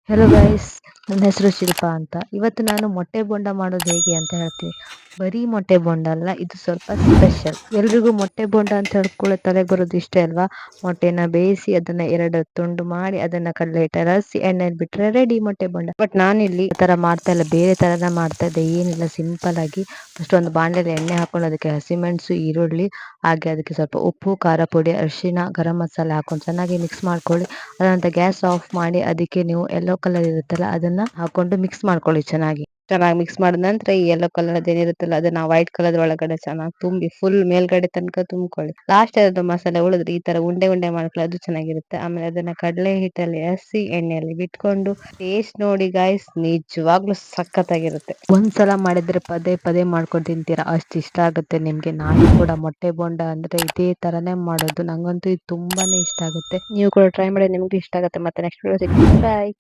Hello guys, ನನ್ನ ಹೆಸರು ಶಿಲ್ಪಾ ಅಂತ. ಇವತ್ತು ನಾನು ಮೊಟ್ಟೆ ಬೋಂಡ ಮಾಡೋದು ಹೇಗೆ ಅಂತ ಹೇಳ್ತೀನಿ. ಬರೀ ಮೊಟ್ಟೆ ಬೋಂಡ ಅಲ್ಲ, ಇದು ಸ್ವಲ್ಪ ಸ್ಪೆಷಲ್. ಎಲ್ರಿಗೂ ಮೊಟ್ಟೆ ಬೋಂಡ ಅಂತ ಹೇಳ್ಕೊಳ್ಳೋ ತಲೆಗೆ ಬರೋದು ಇಷ್ಟೇ ಅಲ್ವಾ? ಮೊಟ್ಟೆನ ಬೇಯಿಸಿ ಅದನ್ನ ಎರಡು ತುಂಡು ಮಾಡಿ ಅದನ್ನ ಕಡಲೆ ಹಿಟ್ಟಲ್ಲಿ ಲಸಿ ಎಣ್ಣೆಲಿ ಬಿಟ್ರೆ ರೆಡಿ ಮೊಟ್ಟೆ ಬೋಂಡ. ಬಟ್ ನಾನಿಲ್ಲಿ ಆ ತರ ಮಾಡ್ತಾ ಇಲ್ಲ, ಬೇರೆ ತರನ ಮಾಡ್ತಾ ಇದ್ದೆ. ಏನಿಲ್ಲ, ಸಿಂಪಲ್ ಆಗಿ ಫಸ್ಟ್ ಒಂದು ಬಾಣಲೆಯಲ್ಲಿ ಎಣ್ಣೆ ಹಾಕೊಂಡು ಅದಕ್ಕೆ ಹಸಿಮೆಣಸು, ಈರುಳ್ಳಿ, ಹಾಗೆ ಅದಕ್ಕೆ ಸ್ವಲ್ಪ ಉಪ್ಪು, ಖಾರ ಪುಡಿ, ಅರಿಶಿನ, ಗರಂ ಮಸಾಲೆ ಹಾಕೊಂಡು ಚೆನ್ನಾಗಿ ಮಿಕ್ಸ್ ಮಾಡ್ಕೊಳ್ಳಿ. ಅದಂತ ಗ್ಯಾಸ್ ಆಫ್ ಮಾಡಿ ಅದಕ್ಕೆ ನೀವು ಎಲ್ಲೋ ಕಲರ್ ಇರುತ್ತಲ್ಲ ಅದನ್ನ ಹಾಕೊಂಡು ಮಿಕ್ಸ್ ಮಾಡ್ಕೊಳ್ಳಿ. ಚೆನ್ನಾಗಿ ಮಿಕ್ಸ್ ಮಾಡಿದ ನಂತರ ಈ ಯೆಲ್ಲೋ ಕಲರ್ ಅದೇನಿರುತ್ತಲ್ಲ ಅದನ್ನ ವೈಟ್ ಕಲರ್ ಒಳಗಡೆ ಚೆನ್ನಾಗಿ ತುಂಬಿ ಫುಲ್ ಮೇಲ್ಗಡೆ ತನಕ ತುಂಬಿಕೊಳ್ಳಿ. ಲಾಸ್ಟ್ ಅದು ಮಸಾಲೆ ಉಳಿದ್ರೆ ಈ ತರ ಉಂಡೆ ಉಂಡೆ ಮಾಡ್ಕೊಳ್ಳಿ, ಅದು ಚೆನ್ನಾಗಿರುತ್ತೆ. ಆಮೇಲೆ ಅದನ್ನ ಕಡಲೆ ಹಿಟ್ಟಲ್ಲಿ ಹಸಿ ಎಣ್ಣೆಯಲ್ಲಿ ಬಿಟ್ಕೊಂಡು ಟೇಸ್ಟ್ ನೋಡಿ ಗಾಯ್ಸ್, ನಿಜವಾಗ್ಲೂ ಸಖತ್ತಾಗಿರುತ್ತೆ. ಒಂದ್ಸಲ ಮಾಡಿದ್ರೆ ಪದೇ ಪದೇ ಮಾಡ್ಕೊಂಡು ತಿಂತೀರಾ, ಅಷ್ಟು ಇಷ್ಟ ಆಗುತ್ತೆ ನಿಮ್ಗೆ. ನಾನು ಕೂಡ ಮೊಟ್ಟೆ ಬೋಂಡ ಅಂದ್ರೆ ಇದೇ ತರನೇ ಮಾಡೋದು. ನಂಗಂತೂ ಇದು ತುಂಬಾನೇ ಇಷ್ಟ ಆಗುತ್ತೆ. ನೀವು ಕೂಡ ಟ್ರೈ ಮಾಡಿ, ನಿಮ್ಗೆ ಇಷ್ಟ ಆಗುತ್ತೆ. ಮತ್ತೆ ನೆಕ್ಸ್ಟ್ ವಿಡಿಯೋ ಸಿಗ್ತೀನಿ. ಬಾಯ್.